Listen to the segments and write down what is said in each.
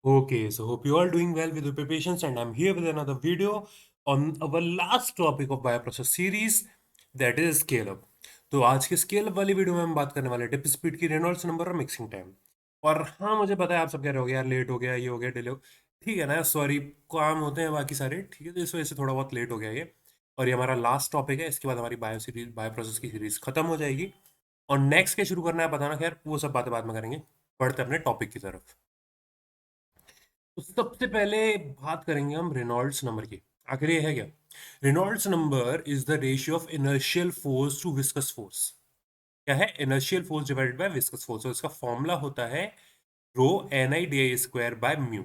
Okay, so hope you all doing well with your preparations, and I'm here with another video on our last topic of bioprocess series, that is scale up. तो आज के scale up वाली video में हम बात करने वाले हैं डिप स्पीड की, रेनॉल्ड्स नंबर और मिक्सिंग टाइम। और हाँ, मुझे पता है आप सब कह रहे हो यार लेट हो गया, ये हो गया, डिले हो। ठीक है ना, सॉरी, काम होते हैं बाकी सारे, ठीक है, तो इस वजह से थोड़ा बहुत लेट हो गया ये। और ये हमारा लास्ट टॉपिक है, इसके बाद हमारी बायो प्रोसेस की सीरीज खत्म हो जाएगी। और नेक्स्ट क्या शुरू करना है बताना, खैर वो सब बातें बाद में करेंगे। बढ़ते अपने टॉपिक की तरफ। तो सबसे पहले बात करेंगे हम रेनॉल्ड्स नंबर की। आखिर ये है क्या? Reynolds number is the ratio of inertial force to viscous force. क्या है? Inertial force divided by viscous force, और इसका फॉर्मूला होता है rho N I D I square by mu.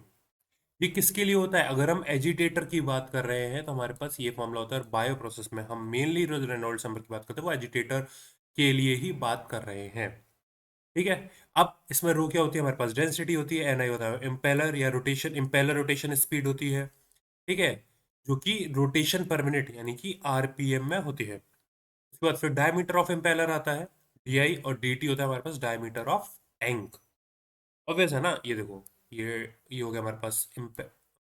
ये किसके लिए होता है? अगर हम एजिटेटर की बात कर रहे हैं तो हमारे पास ये फॉर्मूला होता है। बायो प्रोसेस में हम मेनली रेनॉल्ड्स नंबर की बात करते हैं, वो एजिटेटर के लिए ही बात कर रहे हैं। ठीक है। अब इसमें रो क्या होती है? हमारे पास डेंसिटी होती है, एन आई होता है इम्पेलर या रोटेशन, इम्पेलर रोटेशन स्पीड होती है। ठीक है, जो कि रोटेशन पर मिनट यानी कि आरपीएम में होती है। उसके बाद फिर डायमीटर ऑफ इम्पेलर आता है, डी आई, और डी टी होता है हमारे पास डायमीटर ऑफ टैंक। ऑब्वियस है ना, ये देखो, ये हो गया हमारे पास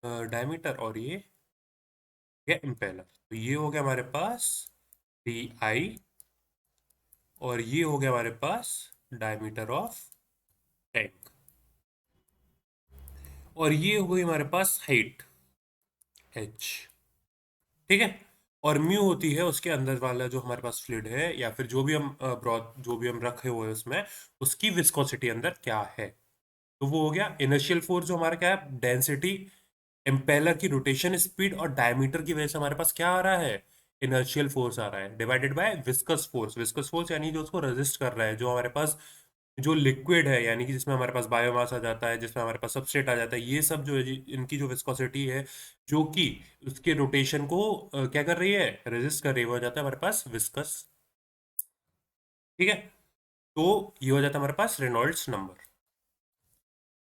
डायमीटर, और ये है इम्पेलर, तो ये हो गया हमारे पास डी आई, और ये हो गया हमारे पास डायमीटर ऑफ टैंक, और ये हो गई हमारे पास हाइट एच। ठीक है। और म्यू होती है उसके अंदर वाला जो हमारे पास फ्लूइड है, या फिर जो भी हम ब्रॉथ जो भी हम रखे हुए हैं उसमें, उसकी विस्कोसिटी अंदर क्या है। तो वो हो गया इनिशियल फोर्स, जो हमारा क्या है, डेंसिटी, इम्पेलर की रोटेशन स्पीड और डायमीटर की वजह से हमारे पास क्या आ रहा है, इनर्शियल फोर्स आ रहा है, divided by viscous force. Viscous force यानी जो उसको रेजिस्ट कर रहा है, जो हमारे पास जो लिक्विड है, यानी कि जिसमें हमारे पास बायोमास आ जाता है, जिसमें हमारे पास सबस्ट्रेट आ जाता है, ये सब जो है इनकी जो विस्कोसिटी है, जो कि उसके रोटेशन को क्या कर रही है, रेजिस्ट कर रही है, वो हो जाता है हमारे पास विस्कस। ठीक है। तो ये हो जाता है हमारे पास रेनॉल्ड्स नंबर।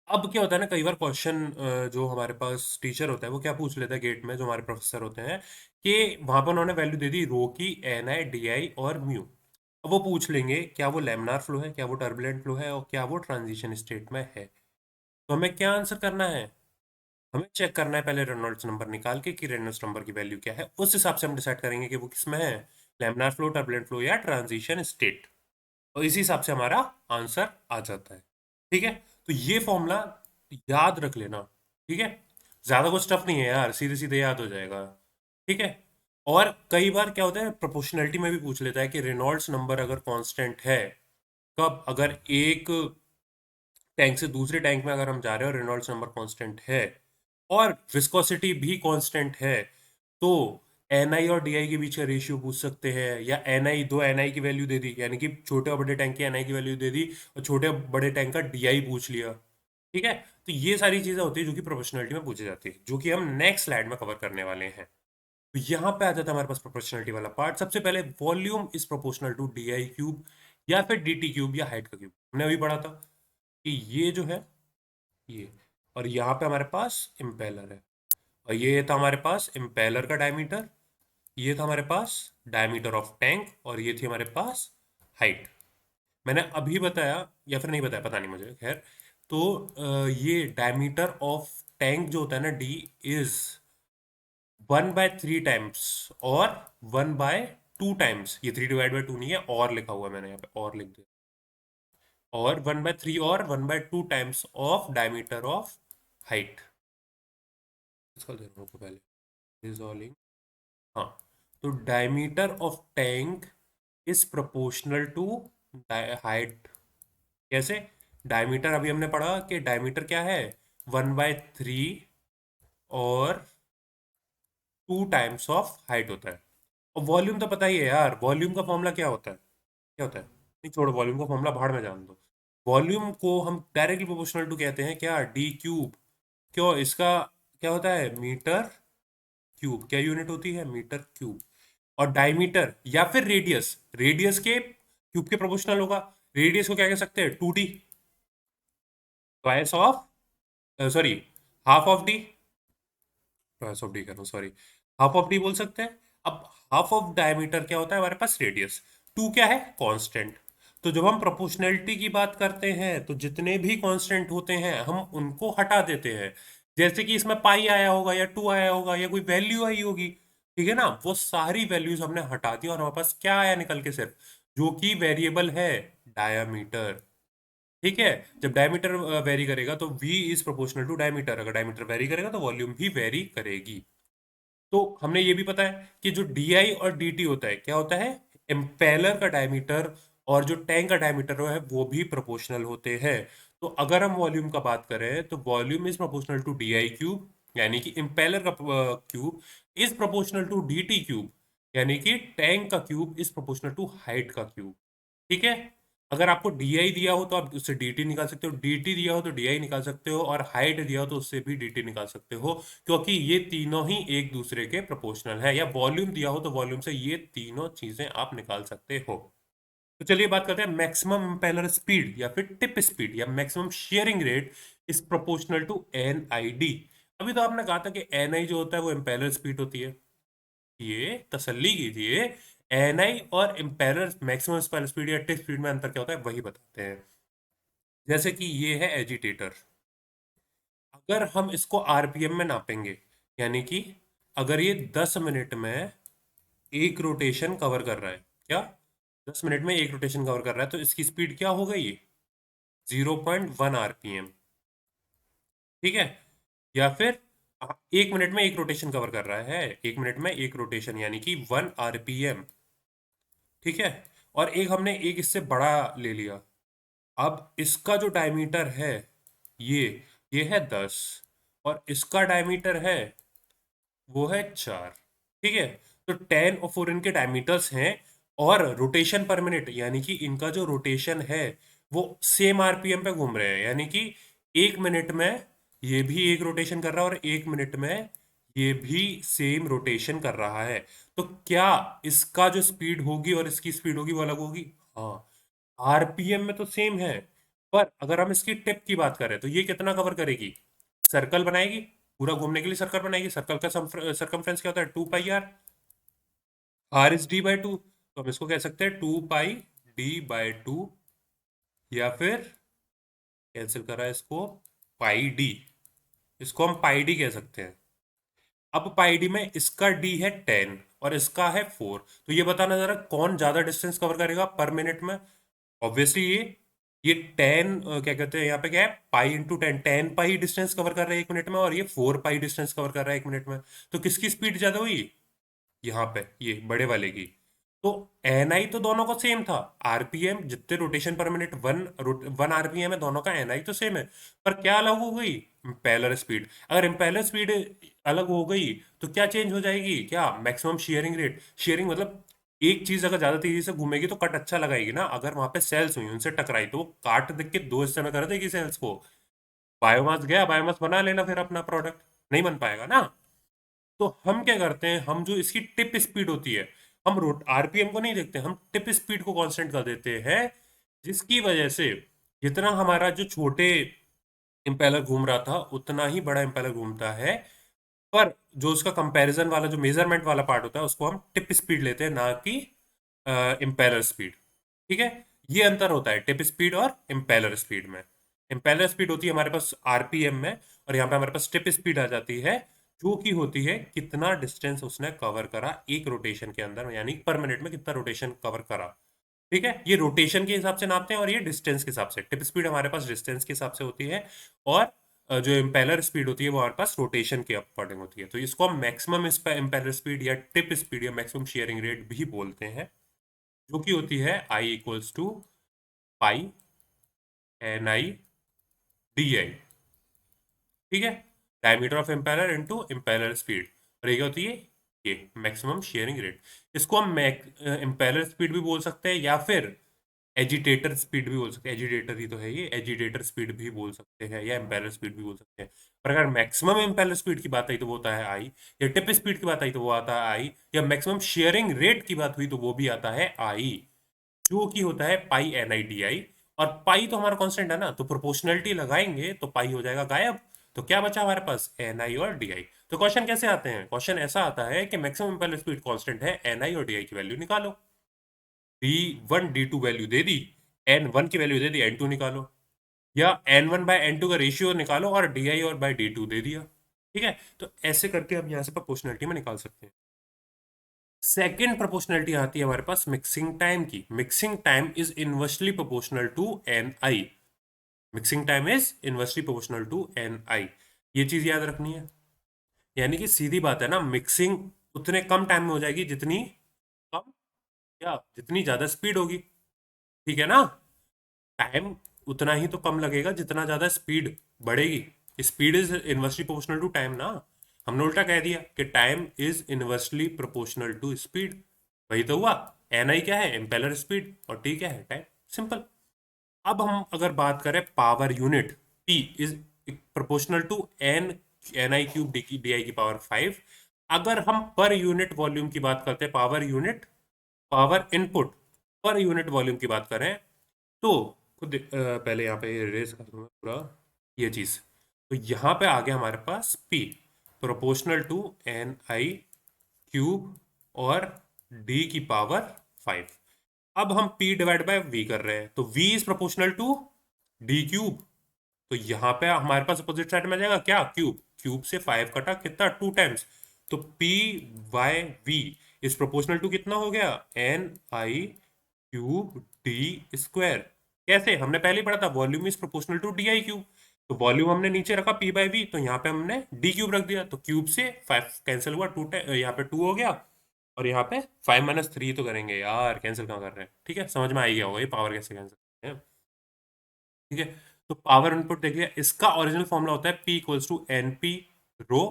अब क्या होता है ना, कई बार क्वेश्चन जो हमारे पास टीचर होता है वो क्या पूछ लेता है गेट में, जो हमारे प्रोफेसर होते हैं, कि वहां पर उन्होंने वैल्यू दे दी रो की, एन आई, डी आई और म्यू। अब वो पूछ लेंगे क्या वो लैमिनार फ्लो है, क्या वो टर्बुलेंट फ्लो है, और क्या वो ट्रांजिशन स्टेट में है। तो हमें क्या आंसर करना है? हमें चेक करना है पहले रेनॉल्ड्स नंबर निकाल के कि रेनॉल्ड्स नंबर की वैल्यू क्या है, उस हिसाब से हम डिसाइड करेंगे कि वो किस में है, लैमिनार फ्लो, टर्बुलेंट फ्लो या ट्रांजिशन स्टेट। और इसी हिसाब से हमारा आंसर आ जाता है। ठीक है। तो ये फॉर्मूला याद रख लेना। ठीक है। ज्यादा कुछ टफ नहीं है यार, सीधे सीधे याद हो जाएगा। ठीक है। और कई बार क्या होता है, प्रोपोर्शनैलिटी में भी पूछ लेता है कि रेनॉल्ड्स नंबर अगर कांस्टेंट है, कब? अगर एक टैंक से दूसरे टैंक में अगर हम जा रहे हैं और रेनॉल्ड्स नंबर कांस्टेंट है और विस्कोसिटी भी कांस्टेंट है, तो एन आई और डी आई के बीच का रेशियो पूछ सकते हैं, या एन आई, दो एन आई की वैल्यू दे दी, यानी कि छोटे और बड़े टैंक की एन आई की वैल्यू दे दी, और छोटे और बड़े टैंक का डी आई पूछ लिया। ठीक है। तो ये सारी चीजें होती है जो कि प्रोपोर्शनलिटी में पूछी जाती है, जो कि हम नेक्स्ट स्लाइड में कवर करने वाले हैं। तो यहाँ पे आ जाता है हमारे पास प्रोपोर्शनलिटी वाला पार्ट। सबसे पहले volume is proportional to D I cube, या फिर डी टी क्यूब, या हाइट का क्यूब। हमने अभी पढ़ा था कि ये जो है, ये, और यहाँ पे हमारे पास इम्पेलर है, और ये था हमारे पास इम्पेलर का डायमीटर, ये था हमारे पास डायमीटर ऑफ टैंक, और ये थी हमारे पास हाइट। मैंने अभी बताया या फिर नहीं बताया, पता नहीं मुझे, खैर। तो ये डायमीटर ऑफ टैंक जो होता है ना, डी, इज 1/3 टाइम्स, और 1/2 टाइम्स, ये 3/2 नहीं है, और लिखा हुआ है मैंने यहाँ पे, और लिख दिया, और 1/3 और 1/2 times of diameter of height. इसका देखो को पहले रिजॉल्विंग। हाँ। तो diameter of tank is proportional to height. कैसे? डायमीटर अभी हमने पढ़ा कि डायमीटर क्या है, 1/3 और 2 टाइम्स ऑफ हाइट होता है। और वॉल्यूम तो पता ही है यार, वॉल्यूम का फॉर्मूला क्या होता है? क्या होता है? नहीं छोड़ो, वॉल्यूम का फॉर्मूला भाड़ में जान दो। वॉल्यूम को हम डायरेक्टली प्रोपोर्शनल टू कहते हैं क्या, डी क्यूब। क्यों? इसका क्या होता है, मीटर क्यूब। क्या यूनिट होती है? Metre cube. और डायमीटर या फिर रेडियस, रेडियस के क्यूब के प्रोपोर्शनल होगा। रेडियस को क्या कह सकते हैं, 2D, twice of, sorry, half of D, twice of D कह रहा हूँ, सॉरी, हाफ ऑफ डी बोल सकते हैं। अब हाफ ऑफ डायमीटर क्या होता है हमारे पास, रेडियस। टू क्या है, कांस्टेंट। तो जब हम प्रोपोर्शनैलिटी की बात करते हैं तो जितने भी कांस्टेंट होते हैं हम उनको हटा देते हैं। जैसे कि इसमें पाई आया होगा या 2 आया होगा या कोई वैल्यू आई होगी, ठीक है ना, वो सारी वैल्यूज हमने हटा दी और हमारे पास क्या आया निकल के, सिर्फ जो कि वेरिएबल है, डायामीटर। ठीक है, जब डायमीटर वेरी करेगा तो v is proportional to diameter, अगर डायमीटर वेरी करेगा तो वॉल्यूम भी वेरी करेगी। तो हमने ये भी पता है कि जो डी और dt होता है, क्या होता है, इम्पेलर का डायमीटर और जो टैंक का डायमीटर है वो भी प्रोपोर्शनल होते हैं। तो अगर हम वॉल्यूम का बात करें तो volume is proportional to D cube, यानी कि इम्पेलर का cube is proportional to dt cube, यानी कि टैंक का cube is proportional to height का क्यूब। ठीक है, अगर आपको डी दिया हो तो आप उससे dt निकाल सकते हो, dt दिया हो तो डी निकाल सकते हो, और हाइट दिया हो तो उससे भी dt निकाल सकते हो, क्योंकि ये तीनों ही एक दूसरे के प्रोपोर्शनल है। या वॉल्यूम दिया हो तो वॉल्यूम से ये तीनों चीजें आप निकाल सकते हो। तो चलिए बात करते हैं मैक्सिमम इम्पेलर स्पीड या फिर टिप स्पीड या maximum shearing rate is proportional to N I D. अभी तो आपने कहा था कि एन आई जो होता है वो इम्पेलर स्पीड होती है, ये तसल्ली कीजिए। एन आई और इम्पेलर मैक्सिमम इम्पेलर स्पीड या टिप स्पीड में अंतर क्या होता है वही बताते हैं। जैसे कि ये है एजिटेटर, अगर हम इसको आरपीएम में नापेंगे, यानी कि अगर ये 10 मिनट में एक रोटेशन कवर कर रहा है, क्या 10 मिनट में एक रोटेशन कवर कर रहा है, तो इसकी स्पीड क्या हो गई, 0.1 आरपीएम। ठीक है, या फिर 1 मिनट में एक रोटेशन कवर कर रहा है, 1 मिनट में एक रोटेशन यानी कि 1 आरपीएम। ठीक है, और एक हमने एक इससे बड़ा ले लिया, अब इसका जो डायमीटर है ये ये है 10, और इसका डायमीटर है वो है 4। ठीक है, तो 10 और 4 इनके डायमीटर्स हैं, और रोटेशन पर मिनट यानी कि इनका जो रोटेशन है वो सेम आरपीएम पे घूम रहे हैं, यानी कि 1 मिनट में ये भी एक रोटेशन कर रहा है और 1 मिनट में ये भी सेम रोटेशन कर रहा है। तो क्या इसका जो स्पीड होगी और इसकी स्पीड होगी वो अलग होगी? हाँ, आरपीएम में तो सेम है, पर अगर हम इसकी टिप की बात करें तो ये कितना कवर करेगी, सर्कल बनाएगी, पूरा घूमने के लिए सर्कल बनाएगी। सर्कल का सरकमफ्रेंस क्या होता है, 2 पाई आर, आर इज डी/2, तो हम इसको कह सकते हैं 2 पाई d/2, या फिर कैंसिल करा है इसको, पाई डी, इसको हम पाई डी कह सकते हैं। अब पाई डी में इसका डी है 10 और इसका है 4, तो ये बताना जरा कौन ज्यादा डिस्टेंस कवर करेगा पर मिनट में। ऑब्वियसली ये 10 क्या कहते हैं यहाँ पे, क्या है, पाई × 10, 10 पाई डिस्टेंस कवर कर रहा है 1 मिनट में, और ये 4 पाई डिस्टेंस कवर कर रहा है 1 मिनट में। तो किसकी स्पीड ज्यादा हुई, यहाँ पे ये बड़े वाले की। तो एन आई तो दोनों का सेम था, आरपीएम जितने रोटेशन पर मिनट 1 आरपीएम है, दोनों का एन आई तो सेम है, पर क्या अलग हो गई, इम्पेलर स्पीड। अगर इम्पेलर स्पीड अलग हो गई तो क्या चेंज हो जाएगी, क्या मैक्सिमम शेयरिंग रेट। शेयरिंग मतलब एक चीज अगर ज्यादा तेजी से घूमेगी तो कट अच्छा लगाएगी ना, अगर वहां पे सेल्स हुई उनसे टकराई तो वो काट देख के दो हिस्से में कर देगी सेल्स को। बायोमास गया, बायोमास बना लेना फिर अपना प्रोडक्ट, नहीं बन पाएगा ना। तो हम क्या करते हैं, हम जो इसकी टिप स्पीड होती है, हम रोट आरपीएम को नहीं देखते, हम टिप स्पीड को कांस्टेंट कर देते हैं, जिसकी वजह से जितना हमारा जो छोटे इम्पेलर घूम रहा था उतना ही बड़ा इम्पेलर घूमता है। पर जो उसका कंपैरिजन वाला जो मेजरमेंट वाला पार्ट होता है उसको हम टिप स्पीड लेते हैं, ना कि इम्पेलर स्पीड। ठीक है, ये अंतर होता है टिप स्पीड और इम्पेलर स्पीड में। इम्पेलर स्पीड होती है हमारे पास आरपीएम में, और यहाँ पे हमारे पास टिप स्पीड आ जाती है, जो कि होती है कितना डिस्टेंस उसने कवर करा एक रोटेशन के अंदर, यानी पर मिनट में कितना रोटेशन कवर करा। ठीक है, ये रोटेशन के हिसाब से नापते हैं और ये डिस्टेंस के हिसाब से, टिप स्पीड हमारे पास डिस्टेंस के हिसाब से होती है, और जो इम्पेलर स्पीड होती है वो हमारे पास रोटेशन के अकॉर्डिंग होती है। तो इसको हम मैक्सिमम इम्पेलर स्पीड या टिप स्पीड या मैक्सिमम शेयरिंग रेट भी बोलते हैं, जो कि होती है I = पाई NI/DI। ठीक है, diameter of impeller into impeller speed, और ये क्या होती है, ये मैक्सिमम शेयरिंग रेट। इसको हम इम्पेलर स्पीड भी बोल सकते हैं, या फिर एजिटेटर स्पीड भी बोल सकते हैं, एजिटेटर ही तो है ये, एजिटेटर स्पीड भी बोल सकते हैं या इम्पेलर स्पीड भी बोल सकते हैं। पर अगर मैक्सिमम इम्पेलर स्पीड की बात आई तो वो होता है आई, या टिप स्पीड की बात आई तो वो आता है आई, या मैक्सिमम शेयरिंग रेट की बात हुई तो वो भी आता है आई, जो कि होता है पाई NI/DI। और पाई तो हमारा कांस्टेंट है ना, तो प्रोपोर्शनलिटी लगाएंगे तो पाई हो जाएगा गायब, तो क्या बचा हमारे पास, NI और DI। तो क्वेश्चन कैसे आते हैं, क्वेश्चन ऐसा आता है कि मैक्सिमम इम्पेलर स्पीड कांस्टेंट है, NI और DI की वैल्यू निकालो। D1 D2 वैल्यू दे दी, n1 की वैल्यू दे दी, n2 निकालो, या n1 बाय n2 का रेशियो निकालो और डी और बाय डी दे दिया। ठीक है, तो ऐसे करके हम यहाँ से प्रोपोर्शनलिटी में निकाल सकते हैं। सेकेंड प्रोपोर्शनलिटी आती है हमारे पास मिक्सिंग टाइम की। Mixing time is inversely proportional to N I. Mixing time is inversely proportional to N I, ये चीज याद रखनी है। यानी कि सीधी बात है ना, मिक्सिंग उतने कम टाइम में हो जाएगी जितनी कम, या जितनी ज्यादा स्पीड होगी। ठीक है ना, टाइम उतना ही तो कम लगेगा जितना ज्यादा स्पीड बढ़ेगी। Speed is inversely proportional to time ना, हमने उल्टा कह दिया कि time is inversely proportional to speed. वही तो हुआ। एन आई क्या है, इम्पेलर स्पीड, और टी क्या है, टाइम। सिंपल। अब हम अगर बात करें power unit, P is proportional to N, N I cube D I की पावर 5। अगर हम पर यूनिट वॉल्यूम की बात करते हैं, power unit, power input per unit volume की बात करें, तो खुद पहले यहाँ पे रेज कर दूंगा पूरा ये चीज। तो यहाँ पे आ गया हमारे पास P proportional to N I cube और D की पावर 5। अब हम P डिवाइड बाय V कर रहे हैं, तो V is proportional to D cube. तो यहाँ पे हमारे पास अपोजिट साइड में आ जाएगा क्या, क्यूब। क्यूब से 5 कटा कितना, 2 टाइम्स। तो P by V is proportional to कितना हो गया, N I cube D square. कैसे, हमने पहले ही पढ़ा था volume is proportional to D I cube. तो वॉल्यूम हमने नीचे रखा पी बाई वी, तो यहाँ पे हमने डी क्यूब रख दिया, तो क्यूब से 5 कैंसिल हुआ, टू, यहाँ पे 2 हो गया, और यहाँ पे 5 - 3 तो करेंगे यार, कैंसिल कहाँ कर रहे हैं। ठीक है, समझ में आ ही गया होगा ये पावर कैसे कैंसिल करते हैं। ठीक है, तो पावर इनपुट देख लिया, इसका ओरिजिनल फॉर्मूला होता है P equals to N P rho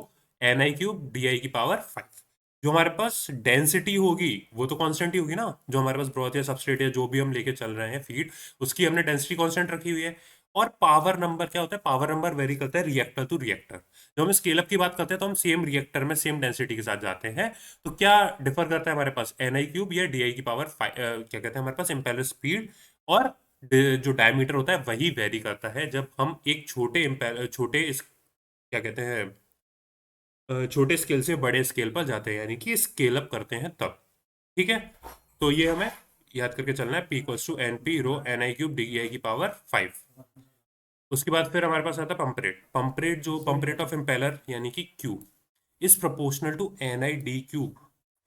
N I cube D I की पावर 5। जो हमारे पास डेंसिटी होगी वो तो कांस्टेंट ही होगी ना, जो हमारे पास ब्रॉथ या सबस्ट्रेट या जो भी हम लेके चल रहे हैं फीड, उसकी हमने डेंसिटी कांस्टेंट रखी हुई है। और पावर नंबर क्या होता है, पावर नंबर वेरी करता है रिएक्टर टू रिएक्टर। जब हम स्केल अप की बात करते हैं तो हम सेम रिएक्टर में सेम डेंसिटी के साथ जाते हैं। तो क्या डिफर करता है हमारे पास, एन आई क्यूब या डी आई की पावर 5, क्या कहते हैं हमारे पास, इम्पेलर स्पीड। और जो डायमीटर होता है वही वेरी करता है जब हम एक छोटे क्या कहते हैं, छोटे स्केल से बड़े स्केल पर जाते हैं, यानी कि स्केल अप करते हैं तब। ठीक है, तो ये हमें याद करके चलना है, P equals to N P rho N I cube D I की पावर 5। उसके बाद फिर हमारे पास आता है पंप रेट। पंप रेट, जो पंप रेट ऑफ इम्पेलर यानी कि Q is proportional to N I D cube.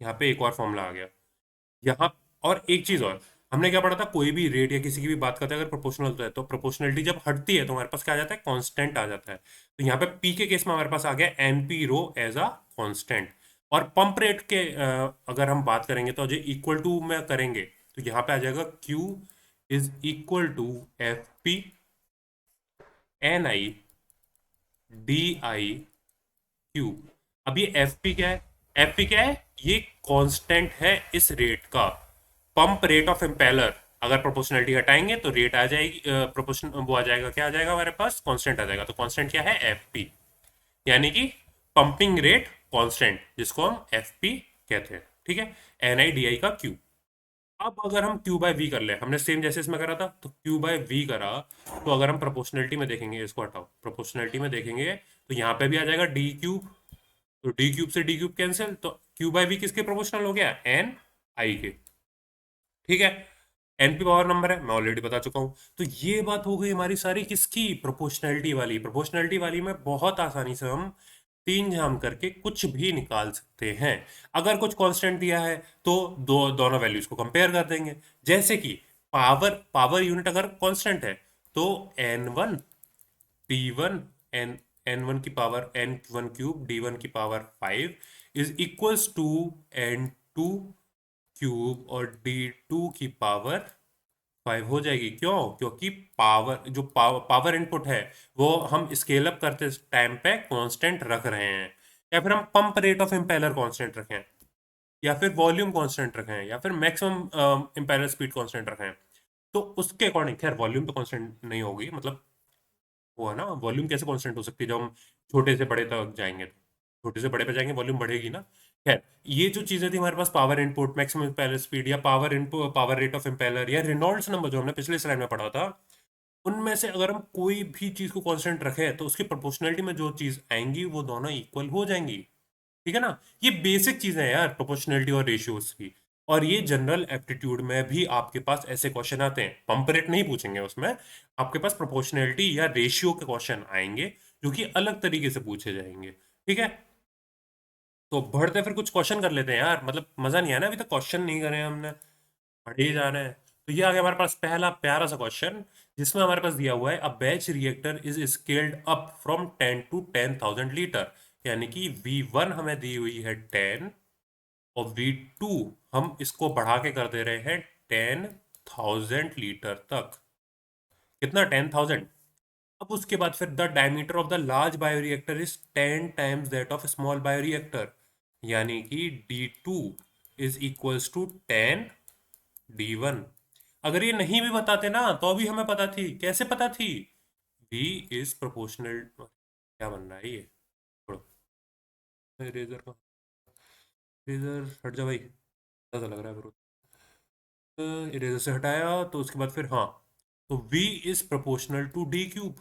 यहाँ पे एक और फॉर्मूला आ गया यहाँ। और एक चीज और, हमने क्या पढ़ा था, कोई भी रेट या किसी की भी बात करते हैं अगर प्रोपोर्शनल होता है, तो प्रोपोर्शनलिटी जब हटती है तो हमारे पास क्या आ जाता है, कांस्टेंट आ जाता है। तो यहाँ पे पी के केस में हमारे पास आ गया N P rho as a constant. और पंप रेट के अगर हम बात करेंगे तो जो इक्वल टू में करेंगे, तो यहाँ पे आ जाएगा Q is equal to F P N I D I cube. अब ये एफ पी क्या है, एफ पी क्या है, ये कांस्टेंट है इस रेट का। पंप रेट ऑफ इम्पेलर, अगर प्रोपोर्शनलिटी हटाएंगे तो रेट आ जाएगी, प्रोपोर्शन वो आ जाएगा, क्या आ जाएगा हमारे पास, कांस्टेंट आ जाएगा। तो कांस्टेंट क्या है, एफ पी, यानी कि पंपिंग रेट कांस्टेंट, जिसको हम एफ पी कहते हैं। ठीक है, एन आई डी आई का क्यू। अब अगर हम क्यू बाय वी कर ले, हमने सेम जैसे इसमें करा था, तो क्यू बाय वी करा, तो अगर हम प्रोपोर्शनलिटी में देखेंगे, इसको हटाओ, प्रोपोर्शनलिटी में देखेंगे तो यहाँ पे भी आ जाएगा डी क्यूब। तो डी क्यूब से डी क्यूब कैंसिल, तो क्यू बाय वी किसके प्रोपोर्शनल हो गया, एन आई के। ठीक है, एनपी पावर नंबर है, मैं ऑलरेडी बता चुका हूं। तो ये बात हो गई हमारी सारी किसकी, प्रोपोर्शनलिटी वाली। प्रोपोर्शनलिटी वाली में बहुत आसानी से हम तीन जाम करके कुछ भी निकाल सकते हैं। अगर कुछ कांस्टेंट दिया है तो दोनों वैल्यूज को कंपेयर कर देंगे। जैसे कि पावर यूनिट अगर कांस्टेंट है, तो n1 p1 n1 की पावर n1 क्यूब d1 की power 5 is equals to n2 cube और d2 की पावर 5 हो जाएगी। क्यों, क्योंकि पावर इनपुट है वो हम स्केल अप करते टाइम पे कांस्टेंट रख रहे हैं, या फिर हम pump rate of impeller constant रखें, या फिर वॉल्यूम कांस्टेंट रखें, या फिर मैक्सिमम इम्पेलर स्पीड कांस्टेंट रखें। तो उसके अकॉर्डिंग, खैर वॉल्यूम तो कांस्टेंट नहीं होगी, मतलब वो है ना, वॉल्यूम कैसे कांस्टेंट हो सकती है जब हम छोटे से बड़े तक जाएंगे, तो छोटे से बड़े पे जाएंगे वॉल्यूम बढ़ेगी ना। खैर, ये जो चीजें थी हमारे पास, power input, maximum impeller speed, या power input, power rate of impeller, या रेनॉल्ड्स नंबर जो हमने पिछले स्लाइड में पढ़ा था, उनमें से अगर हम कोई भी चीज को कांस्टेंट रखें तो उसकी प्रोपोर्शनलिटी में जो चीज आएंगी वो दोनों इक्वल हो जाएंगी। ठीक है ना, ये बेसिक चीजें हैं यार प्रोपोर्शनलिटी और रेशियोज की। और ये जनरल एप्टीट्यूड में भी आपके पास ऐसे क्वेश्चन आते हैं, पंप रेट नहीं पूछेंगे उसमें, आपके पास प्रोपोर्शनैलिटी या रेशियो के क्वेश्चन आएंगे जो कि अलग तरीके से पूछे जाएंगे। ठीक है, तो बढ़ते फिर कुछ क्वेश्चन कर लेते हैं यार, मतलब मजा नहीं आया ना अभी तक क्वेश्चन नहीं करे हमने, पढ़े ही जा रहे हैं। तो ये आ गया हमारे पास पहला प्यारा सा क्वेश्चन, जिसमें हमारे पास दिया हुआ है a batch reactor is scaled up from 10 to 10,000 litre, यानी कि V1 हमें दी हुई है 10 और V2 हम इसको बढ़ा के कर दे रहे हैं 10,000 लीटर तक। कितना? 10,000। अब उसके बाद फिर the diameter of the large bioreactor is 10 times that of small bioreactor, यानी कि D2 is equals to 10 D1। अगर ये नहीं भी बताते ना तो अभी हमें पता थी। कैसे पता थी? V इज प्रोपोर्शनल, क्या बन रहा है ये? छोड़ो, इरेजर का, इरेजर हट जा भाई, ऐसा लग रहा है मेरे को। इरेजर से हटाया तो उसके बाद फिर हाँ, तो V is proportional to D³।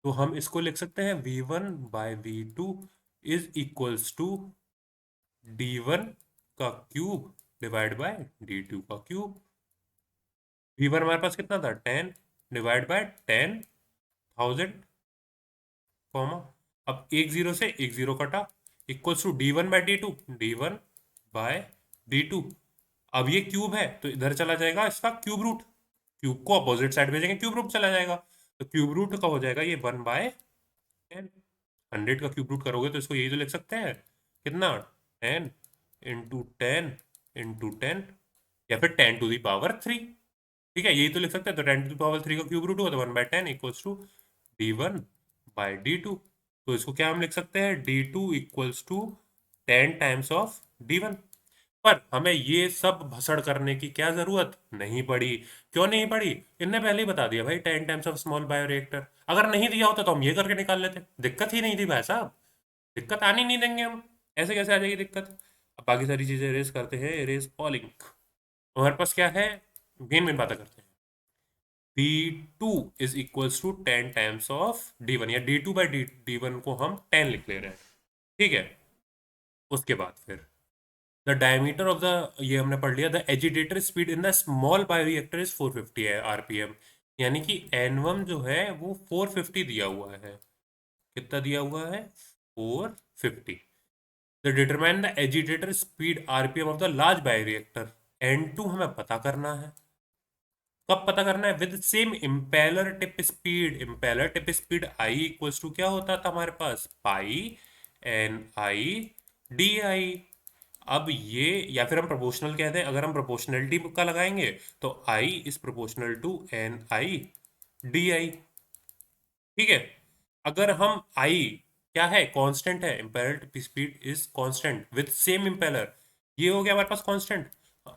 तो हम इसको लिख सकते हैं V1/V2 is equals to D1 का क्यूब डिवाइड बाय D2 का क्यूब। V1 हमारे पास कितना था? 10 डिवाइड बाय 10,000, कॉमा, अब एक जीरो से एक जीरो कटा, इक्वल्स टू D1/D2, D1/D2। अब ये क्यूब है तो इधर चला जाएगा इसका क्यूब रूट, क्यूब को अपोजिट साइड भेजेंगे क्यूब रूट चला जाएगा, तो क्यूब रूट का हो जाएगा ये 1/10। 100 का क्यूब रूट करोगे तो इसको यही तो लिख सकते हैं, कितना? 10 × 10 × 10, या फिर 10⁻³ ठीक है, यही तो लिख सकते हैं। तो 10⁻³ का क्यूब रूट हुआ तो 1/10 इक्वल्स टू D1/D2। तो इसको क्या हम लिख सकते हैं? D2 equals to 10 times of D1। पर हमें ये सब भसड़ करने की क्या जरूरत नहीं पड़ी। क्यों नहीं पड़ी? इनने पहले ही बता दिया भाई 10 टाइम्स ऑफ स्मॉल बायोरिएक्टर। अगर नहीं दिया होता तो हम ये करके निकाल लेते, दिक्कत ही नहीं थी भाई साहब, दिक्कत आनी नहीं देंगे हम। ऐसे कैसे आ जाएगी दिक्कत? अब बाकी सारी चीजें इरेज करते हैं, इरेज ऑल इंक। हमारे पास क्या है? मेन मेन बातें करते हैं। D2 is equals to 10 times of D1, या D2/D1 को हम 10 लिख ले रहे हैं। ठीक है, उसके बाद फिर द डायमीटर ऑफ द, ये हमने पढ़ लिया, the agitator speed in the small bioreactor is 450 है RPM, यानी कि N1 जो है वो 450 दिया हुआ है। कितना दिया हुआ है? 450। The determine the agitator speed RPM of the large bioreactor, N2 हमें पता करना है। कब पता करना है? With same impeller tip speed. Impeller tip speed I equals to क्या होता था हमारे पास? पाई NI/DI। अब ये, या फिर हम प्रोपोर्शनल कहते हैं, अगर हम प्रोपोर्शनलिटी का लगाएंगे तो I is proportional to NI/DI। ठीक है, अगर हम I क्या है? कांस्टेंट है, impeller speed is constant with same impeller, ये हो गया हमारे पास कांस्टेंट।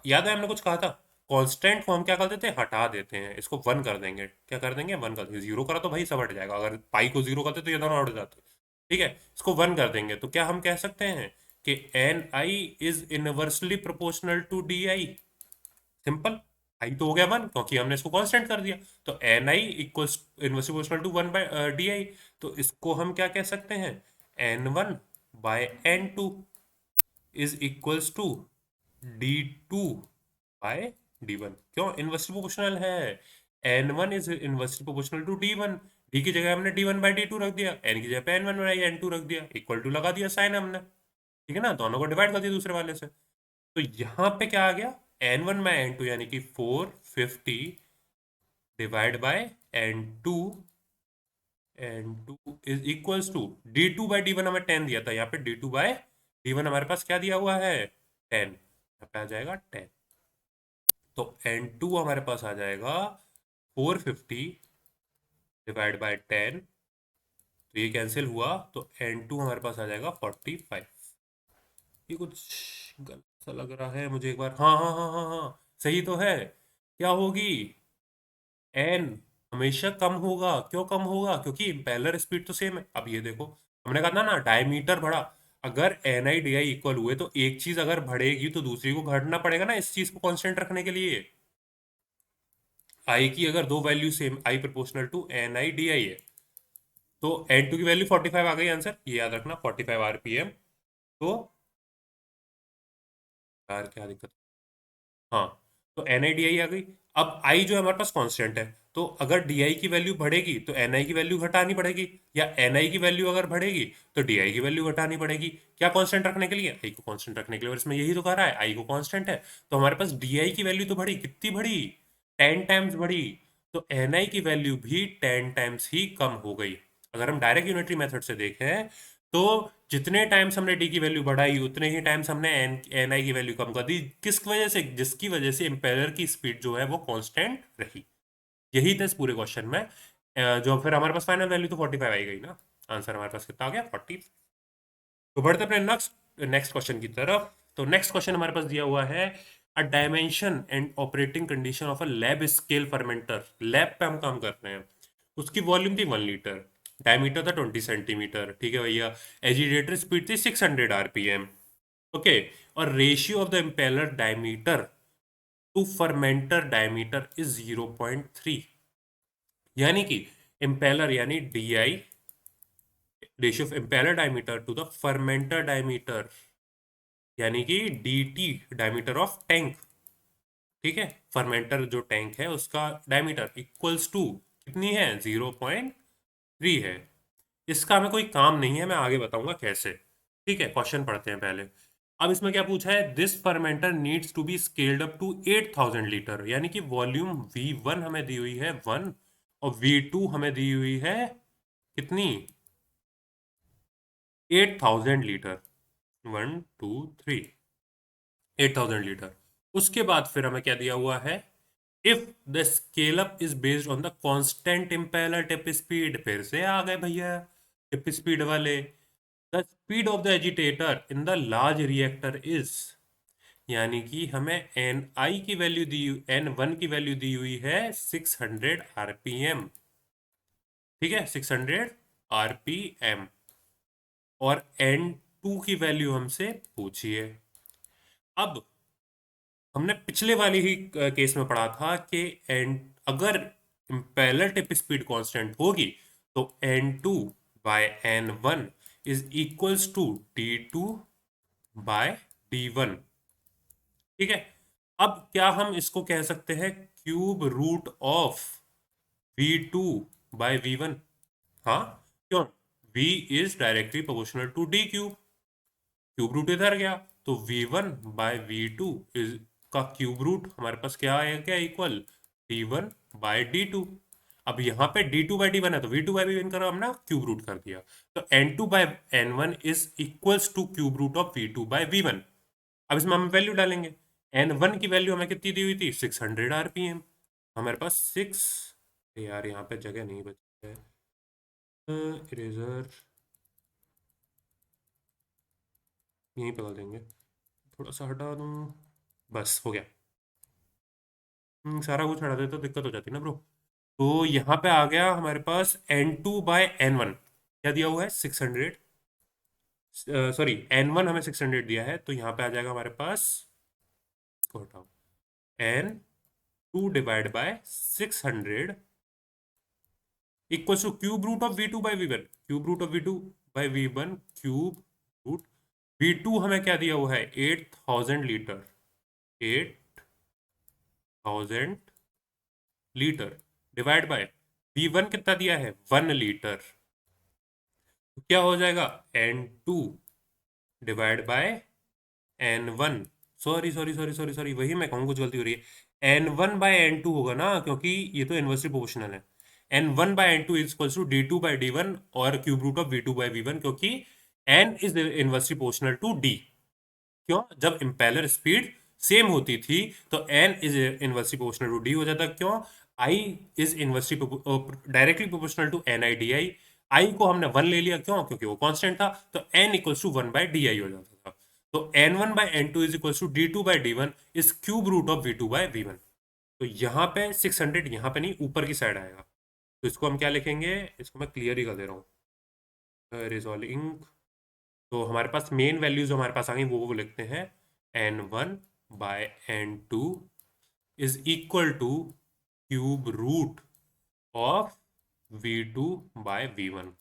याद है हमने कुछ कहा था? कांस्टेंट को हम क्या कर देते हैं? हटा देते हैं, इसको 1 कर देंगे। क्या कर देंगे? 1 कर देंगे। 0 करा तो भाई सब हट जाएगा, अगर पाई को 0 करते तो ये दोनों हट जाते। ठीक है, इसको 1 कर देंगे तो क्या हम कह सकते हैं कि NI is inversely proportional to DI। Simple, I तो हो गया 1 क्योंकि हमने इसको कांस्टेंट कर दिया। तो NI equals inversely proportional to 1/DI। तो इसको हम क्या कह सकते हैं? N1/N2 is equals to D2/D1। क्यों? इनवर्सली प्रोपोर्शनल है। N1 is inversely proportional to D1। D की जगह हमने D1/D2 रख दिया, N की जगह पे N1/N2 रख दिया, इक्वल टू लगा दिया साइन हमने। ठीक है ना, दोनों को डिवाइड कर दिया दूसरे वाले से। तो यहाँ पे क्या आ गया? N1/N2 यानी कि 450 divide by N2, N2 is equals to D2/D1 हमें 10 दिया था, यहाँ पे D2/D1 हमारे पास क्या दिया हुआ है? 10, यहाँ पे आ जाएगा 10। तो N2 हमारे पास आ जाएगा 450 डिवाइड बाय 10, तो ये कैंसिल हुआ, तो N2 हमारे पास आ जाएगा 45। ये कुछ गलत सा लग रहा है मुझे, एक बार, हाँ हाँ हाँ हाँ हाँ, सही तो है। क्या होगी? एन हमेशा कम होगा। क्यों कम होगा? क्योंकि इम्पेलर स्पीड तो सेम है। अब ये देखो, हमने कहा था ना डायमीटर बढ़ा, अगर NI/DI इक्वल हुए तो एक चीज अगर बढ़ेगी तो दूसरी को घटना पड़ेगा ना, इस चीज को कांस्टेंट रखने के लिए। आई की अगर दो value same, I proportional to NI/DI है, तो N2 की वैल्यू 45 आ गई। आंसर ये याद रखना, 45 RPM। तो यार क्या दिक्कत। हाँ, तो एन आई डी आई आ गई। अब आई जो है हमारे पास कांस्टेंट है, तो अगर डी आई की वैल्यू बढ़ेगी तो एन आई की वैल्यू घटानी पड़ेगी, या एन आई की वैल्यू अगर बढ़ेगी तो डी आई की वैल्यू घटानी पड़ेगी। क्या कांस्टेंट रखने के लिए? आई को कांस्टेंट रखने के लिए। और इसमें यही तो कह रहा है आई को कांस्टेंट है, तो हमारे पास डी आई की वैल्यू तो बढ़ी, कितनी बढ़ी? 10 टाइम्स बढ़ी। तो एन आई की वैल्यू भी 10 टाइम्स ही कम हो गई। अगर हम डायरेक्ट यूनिटरी मेथड से देखें तो जितने टाइम्स हमने डी की वैल्यू बढ़ाई उतने ही टाइम्स हमने एन आई की वैल्यू कम कर दी। किस वजह से? जिसकी वजह से इम्पेलर की स्पीड जो है वो कांस्टेंट रही। यही था इस पूरे क्वेश्चन में। जो फिर हमारे पास फाइनल वैल्यू तो 45 आई गई ना। आंसर हमारे पास कितना आ गया? 40। तो बढ़ते अपने नेक्स्ट नेक्स्ट क्वेश्चन की तरफ। तो नेक्स्ट क्वेश्चन हमारे पास दिया हुआ है, अ dimension and operating condition of a lab scale fermenter. Lab पे हम काम कर रहे हैं। उसकी वॉल्यूम थी 1 लीटर, डायमीटर था 20 सेंटीमीटर, ठीक है भैया। एजिटेटर स्पीड थी 600 आरपीएम। ओके। और ratio of the impeller diameter to fermenter diameter is 0.3। यानी कि इम्पेलर यानी D I, ratio of impeller diameter to the fermenter diameter, यानी कि D T, diameter of tank. ठीक है, फर्मेंटर जो टैंक है उसका डायमीटर इक्वल्स टू कितनी है? 0.3 है। इसका हमें कोई काम नहीं है, मैं आगे बताऊंगा कैसे। ठीक है, क्वेश्चन पढ़ते हैं पहले। अब इसमें क्या पूछा है? This fermenter needs to be scaled up to 8000 litre, यानी कि वॉल्यूम V1 हमें दी हुई है 1, और V2 हमें दी हुई है कितनी? 8000 लीटर। 1 2 3, 8000 लीटर। उसके बाद फिर हमें क्या दिया हुआ है? If the scale up is based on the constant impeller tip speed. फिर से आ गए भैया टिप स्पीड वाले। The speed of the agitator in the large reactor is, यानी कि हमें एन आई की वैल्यू दी, N1 की वैल्यू दी हुई है 600 आरपीएम। ठीक है, 600 आरपीएम। और N2 की वैल्यू हमसे पूछी है। अब हमने पिछले वाली ही केस में पढ़ा था कि एन, अगर इम्पेलर टिप स्पीड कांस्टेंट होगी तो N2/N1 is equals to D2/D1। ठीक है। अब क्या हम इसको कह सकते हैं क्यूब रूट ऑफ V2/V1? हाँ, क्यों? V is directly proportional to D cube. Cube root इधर गया, तो V1/V2 इज का क्यूब रूट हमारे पास क्या आएगा? क्या इक्वल? D1/D2। अब यहाँ पे D2/D1 है तो V2/V1 का हमने क्यूब रूट कर दिया, तो N2/N1 is equals to cube root of V2/V1। अब इसमें हम वैल्यू डालेंगे। N1 की वैल्यू हमें कितनी दी हुई थी? 600 आरपीएम। हमारे पास 6, यार यहाँ पे जगह नहीं बची है, इरेजर यहीं पे कर देंगे, थोड़ा सा हटा दूँ, बस हो गया। सारा कुछ हटा दे तो दिक्कत हो जाती ना ब्रो। तो यहाँ पे आ गया हमारे पास N2/N1 क्या दिया हुआ है? 600। सॉरी, N1 हमें 600 दिया है, तो यहाँ पे आ जाएगा हमारे पास, इसको हटाओ, N2/600 equal to cube root of V2/V1। Cube root of V2/V1 cube root. V2 हमें क्या दिया हुआ है? 8000 litre. 8000 litre divide by V1 कितना दिया है? 1 लीटर। तो क्या हो जाएगा? N2/N1। Sorry sorry sorry sorry sorry, वही मैं कहूँ, कुछ गलती हो रही है। N1/N2 होगा ना, क्योंकि ये तो इन्वर्सली प्रोपोर्शनल है। N1/N2 is equals to D2/D1 और क्यूब रूट ऑफ V2/V1, क्योंकि N is inversely proportional to D। क्यों? जब इम्पेलर स्पीड सेम होती थी तो N is inversely proportional to D हो जाता। क्यों? I is inversely directly proportional to N I D I. I को हमने 1 ले लिया, क्यों? क्योंकि वो कांस्टेंट था, तो एन इक्वल्स टू 1/डी आई हो जाता था। तो N1/N2 is equals to D2/D1 is cube root of V2/V1। तो यहाँ पे 600 यहाँ पे नहीं, ऊपर की साइड आएगा। तो इसको हम क्या लिखेंगे? इसको मैं क्लियर ही कर दे रहा हूँ, रिजॉल्विंग। तो हमारे पास मेन वैल्यूज जो हमारे पास आ गई वो लिखते हैं। N1/N2 is equal to cube root of V2/V1।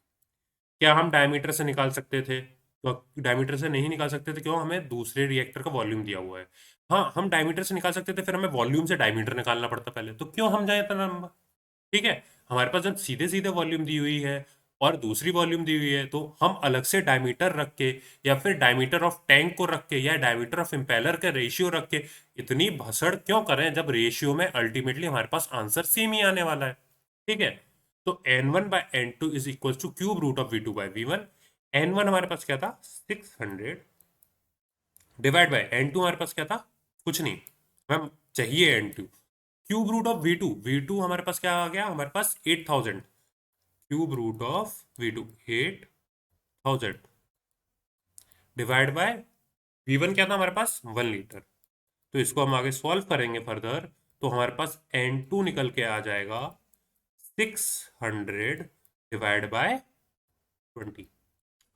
क्या हम डायमीटर से निकाल सकते थे? तो डायमीटर से नहीं निकाल सकते थे, क्यों? हमें दूसरे रिएक्टर का वॉल्यूम दिया हुआ है। हाँ, हम डायमीटर से निकाल सकते थे, फिर हमें वॉल्यूम से डायमीटर निकालना पड़ता पहले, तो क्यों हम जाए इतना लंबा? ठीक है, हमारे पास जब सीधे सीधे वॉल्यूम दी हुई है और दूसरी वॉल्यूम दी हुई है, तो हम अलग से डायमीटर रख के या फिर डायमीटर ऑफ टैंक को रख के या डायमीटर ऑफ इम्पेलर का रेशियो रख के इतनी भसड़ क्यों करें, जब रेशियो में अल्टीमेटली हमारे पास आंसर सेम ही आने वाला है। ठीक है, तो n1/n2 is equal to cube root of v2/v1। n1 हमारे पास क्या था? 600 डिवाइड बाय n2 हमारे पास क्या था? कुछ नहीं, हम चाहिए n2। Cube root of v2 हमारे पास क्या आ गया? हमारे पास 8000। Cube root of v2 8000 divide by v1 क्या था हमारे पास? 1 लीटर। तो इसको हम आगे सॉल्व करेंगे फर्दर, तो हमारे पास n2 निकल के आ जाएगा 600 डिवाइड बाय 20।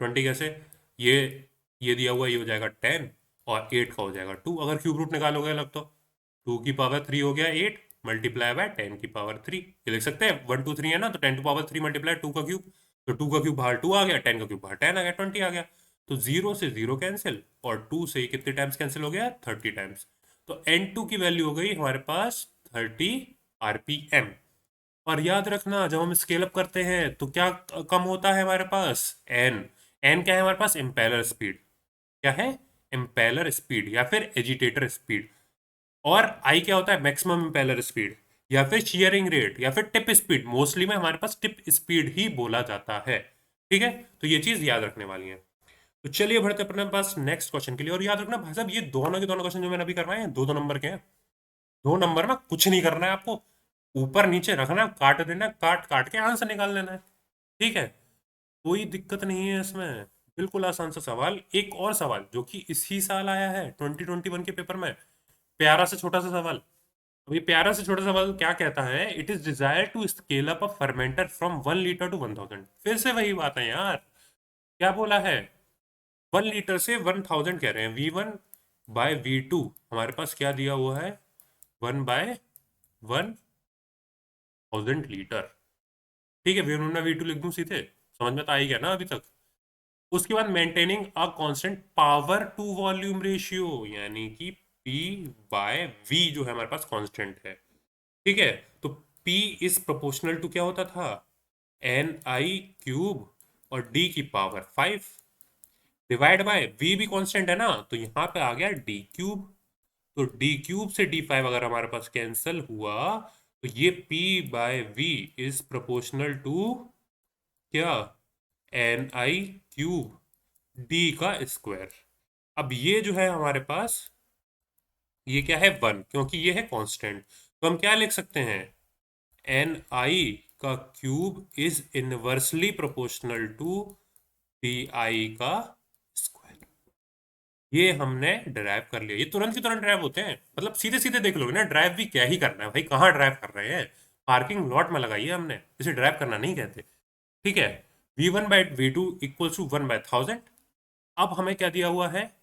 20 कैसे? ये ये दिया हुआ, ये हो जाएगा 10 और 8 का हो जाएगा 2। अगर क्यूब रूट निकालोगे अलग तो 2 की पावर 3 हो गया 8 मल्टीप्लाई बाय 10 की पावर 3। ये लिख सकते हैं 1 2 3 है ना, तो 10 की पावर 3 मल्टीप्लाई 2 का क्यूब, तो 2 का क्यूब बाहर 2 आ गया, 10 का क्यूब बाहर 10 आ गया, 20 आ गया। तो 0 से 0 कैंसिल और 2 से कितने टाइम्स कैंसिल हो गया? 30 टाइम्स। तो n2 की वैल्यू हो गई हमारे पास 30 RPM। और याद रखना, जब हम स्केल अप करते हैं तो क्या कम होता है हमारे पास? एन। एन क्या है हमारे पास? Impeller speed. क्या है? इम्पेलर स्पीड या फिर एजिटेटर स्पीड। और आई क्या होता है? मैक्सिमम इम्पेलर स्पीड या फिर शीयरिंग रेट या फिर टिप स्पीड। मोस्टली में हमारे पास टिप स्पीड ही बोला जाता है। ठीक है, तो ये चीज याद रखने वाली है। तो चलिए बढ़ते अपने पास नेक्स्ट क्वेश्चन के लिए। और याद रखना भाई साहब, ये दोनों के दोनों क्वेश्चन जो मैंने अभी करवाए हैं 2-2 नंबर के हैं। 2 नंबर में कुछ नहीं करना है आपको, ऊपर नीचे रखना, काट देना, काट काट के आंसर निकाल लेना है। ठीक है, कोई दिक्कत नहीं है इसमें, बिल्कुल आसान सा सवाल। एक और सवाल जो कि इसी साल आया है 2021 के पेपर में, प्यारा से छोटा सा सवाल। अब ये प्यारा से छोटा सा सवाल क्या कहता है? It is desire to scale up a fermenter from 1 litre to 1000। फिर से वही बात है यार, क्या बोला है? 1 लीटर से 1000 कह रहे हैं। v1/v2 हमारे पास क्या दिया हुआ है? 1/1000 लीटर। ठीक है, v1/v2 लिख दूं सीधे, समझ में तो आ ही गया ना अभी तक। उसके बाद maintaining a constant power to volume ratio, यानी कि p/v जो है हमारे पास कांस्टेंट है। ठीक है, तो p इज प्रोपोर्शनल टू क्या होता था? ni³ और d⁵ डिवाइड बाय v भी कांस्टेंट है ना, तो यहाँ पे आ गया d³। तो d³ से d5 अगर हमारे पास कैंसिल हुआ, तो ये p/v इज प्रोपोर्शनल टू क्या? ni³ d²। अब ये जो है हमारे पास, ये क्या है? 1, क्योंकि ये है कांस्टेंट। तो हम क्या लिख सकते हैं? ni³ is inversely proportional to pi²। ये हमने ड्राइव कर लिया। ये तुरंत की तुरंत ड्राइव होते हैं, मतलब सीधे सीधे देख लोगे ना, ड्राइव भी क्या ही करना है भाई, कहाँ ड्राइव कर रहे हैं? पार्किंग लॉट में लगाई है हमने, इसे ड्राइव करना नहीं कहते। ठीक है, v1/v2 इक्वल्स टू 1/1000। अब हमें क्या दिया हुआ है?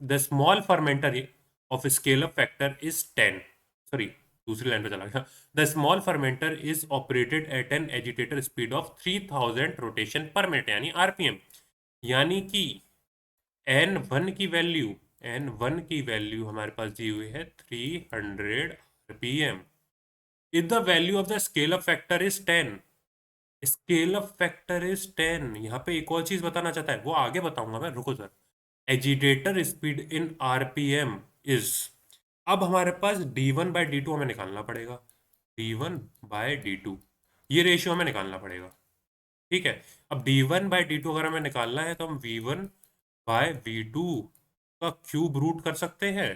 The small fermenter of scale up factor is 10। Sorry, दूसरी लाइन पे चला गया। The small fermenter is operated at an agitator speed of 3000 rotation per minute, यानी आरपीएम। यानी कि n1 की वैल्यू हमारे पास दी हुई है 300 rpm। If the value of the scale up factor is 10, scale up factor is 10। यहाँ पे एक और चीज बताना चाहता है, वो आगे बताऊंगा मैं, रुको sir. Agitator speed in RPM is, अब हमारे पास d1/d2 हमें निकालना पड़ेगा। d1/d2 ये रेशियो हमें निकालना पड़ेगा। ठीक है, अब d1/d2 अगर हमें निकालना है, तो हम v1/v2 का क्यूब रूट कर सकते हैं,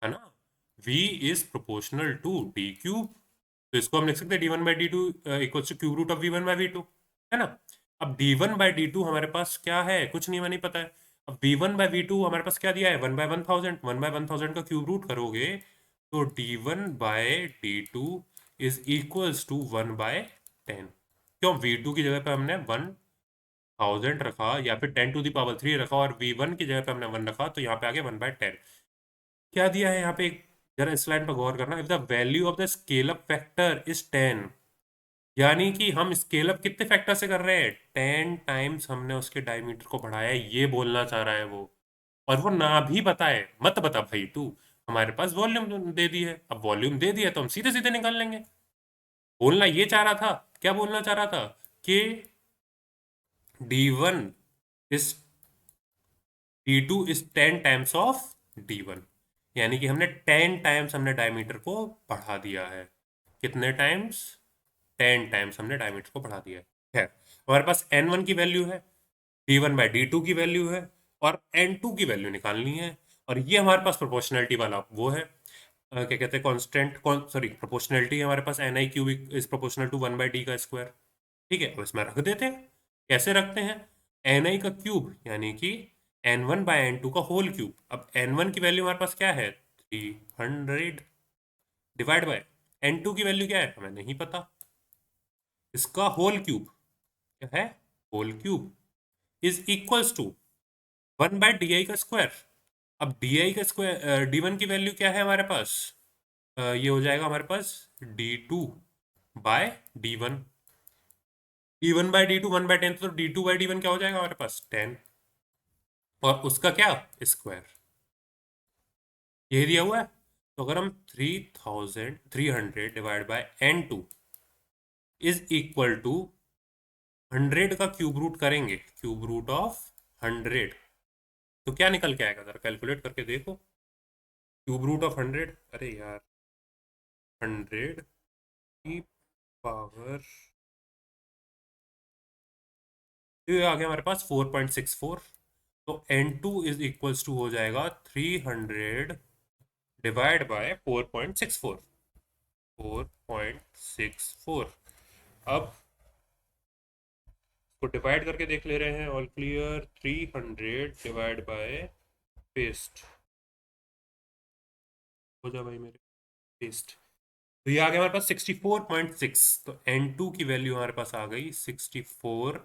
है ना? v is proportional to d³। तो इसको हम लिख सकते हैं d1/d2 equals to cube root of v1/v2, है ना? अब d1/d2 हमारे पास क्या है? कुछ नहीं, हमें नहीं पता है। अब v1/v2 हमारे पास क्या दिया है? 1/1000। 1/1000 का क्यूब रूट करोगे तो d1/d2 इज इक्वल्स टू 1/10। क्यों? v2 की जगह पे हमने 1000 रखा या फिर 10⁻³ रखा, और v1 की जगह पे हमने 1 रखा, तो यहाँ पे आ गया 1/10। क्या दिया है यहाँ पे? जरा इस लाइन पर गौर करना। If the value of the scale up factor is 10, यानी कि हम स्केल अप कितने फैक्टर से कर रहे हैं, 10 टाइम्स हमने उसके डायमीटर को बढ़ाया है, ये बोलना चाह रहा है वो। और वो ना भी बताए, मत बता भाई तू, हमारे पास वॉल्यूम दे दी है, अब वॉल्यूम दे दिया तो हम सीधे सीधे निकाल लेंगे। बोलना ये चाह रहा था, क्या बोलना चाह रहा था कि D1 is D2 is 10 times of D1, यानी कि हमने 10 टाइम्स हमने डायमीटर को बढ़ा दिया है। कितने टाइम्स, 10 टाइम्स हमने डायमीटर को बढ़ा दिया है। खैर, हमारे पास N1 की वैल्यू है, D1/D2 की वैल्यू है, और N2 की वैल्यू निकालनी है। और ये हमारे पास प्रोपोर्शनलिटी वाला वो है, क्या कहते हैं, कांस्टेंट, सॉरी प्रोपोर्शनलिटी है हमारे पास, Ni³ is proportional to 1/d का स्क्वायर। ठीक है, अब इसमें रख देते हैं। कैसे रखते हैं, Ni का क्यूब यानी कि N1/N2 का होल क्यूब। अब N1 की वैल्यू हमारे पास क्या है, 300, डिवाइड बाय N2 की वैल्यू क्या है हमें नहीं पता, इसका होल क्यूब क्या है, whole cube is equals to 1/di का स्क्वायर। अब di का स्क्वायर, D1 की वैल्यू क्या है हमारे पास, ये हो जाएगा हमारे पास D2/D1। D1/D2 1/10, तो D2/D1 क्या हो जाएगा हमारे पास 10, और उसका क्या, स्क्वायर, यही दिया हुआ है। तो अगर हम 300 divide by N2 is equal to 100 का क्यूब रूट करेंगे, क्यूब रूट ऑफ 100, तो क्या निकल के आएगा, जरा कैलकुलेट करके देखो। क्यूब रूट ऑफ 100, अरे यार, 100 की पावर, तो ये आ गया हमारे पास 4.64। तो N2 इज इक्वल्स टू हो जाएगा 300 डिवाइड बाय 4.64, 4.64। अब को डिवाइड करके देख ले रहे हैं, all clear, 300 divide bye, paste हो जा भाई मेरे, पेस्ट। तो ये आ गया हमारे पास 64.6, तो N2 की वैल्यू हमारे पास आ गई 64,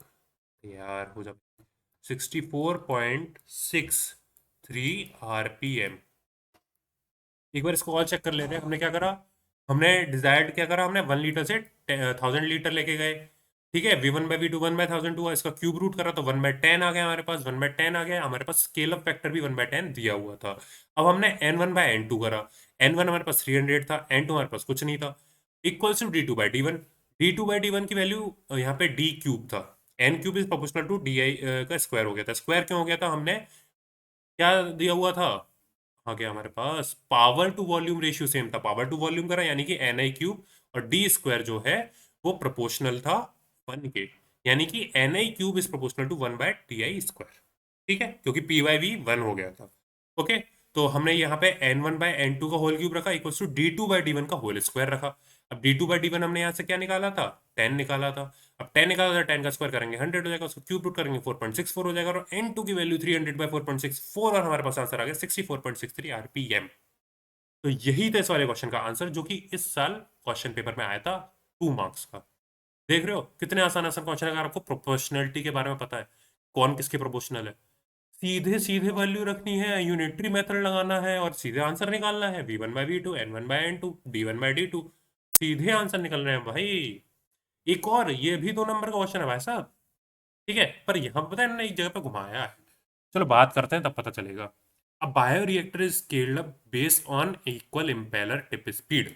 यार हो जा, 64.63 RPM। एक बार इसको और चेक कर लेते हैं, हमने क्या करा, हमने डिजायर्ड क्या करा, हमने 1 लीटर से 1000 लीटर लेके गए। ठीक है, V1/V2 1/1000 हुआ, इसका क्यूब रूट करा तो 1/10 आ गया हमारे पास, 1/10 आ गया हमारे पास, स्केल अप फैक्टर भी 1/10 दिया हुआ था। अब हमने N1/N2 करा, N1 हमारे पास 300 था, N2 हमारे पास कुछ नहीं था, इक्वल्स टू D2/D1। D2/D1 की वैल्यू यहाँ पे D³ था, N³ is proportional to DI का स्क्वायर हो गया था। स्क्वायर क्यों हो गया था, हमने क्या दिया हुआ था, आ गया हमारे पास power to volume ratio same था, पावर टू वॉल्यूम करा यानी कि Ni³ और D² जो है वो प्रोपोर्शनल था 1 के, यानी कि Ni³ is proportional to 1/di²। ठीक है, क्योंकि Py/V 1 हो गया था। ओके, तो हमने यहाँ पे N1/N2 का होल क्यूब रखा, इक्वल्स टू D2/D1 का होल स्क्वायर रखा। अब D2/D1 हमने यहाँ से क्या निकाला था, 10 निकाला था। अब 10 निकाला था, 10 का स्क्वायर करेंगे 100 हो जाएगा, उसको क्यूब रूट करेंगे 4.64 हो जाएगा, और N2 की वैल्यू 300/4.64, और हमारे पास आंसर आ गया 64.63 RPM। तो यही था इस वाले क्वेश्चन का आंसर, जो कि इस साल क्वेश्चन पेपर में आया था 2 मार्क्स का। देख रहे हो कितने आसान आसान क्वेश्चन, अगर आपको प्रोपोर्शनलिटी के बारे में पता है, कौन किसके प्रोपोर्शनल है, सीधे सीधे वैल्यू रखनी है, यूनिटरी मेथड लगाना है और सीधे आंसर निकालना है, V1/V2 N1/N2 D1/D2, सीधे आंसर निकल रहे हैं भाई। एक और ये भी 2 नंबर का क्वेश्चन है भाई साहब। ठीक है, पर यहाँ पता है इन्होंने एक जगह पे घुमाया है, चलो बात करते हैं तब पता चलेगा। अब bioreactor is scaled up based on equal impeller tip speed.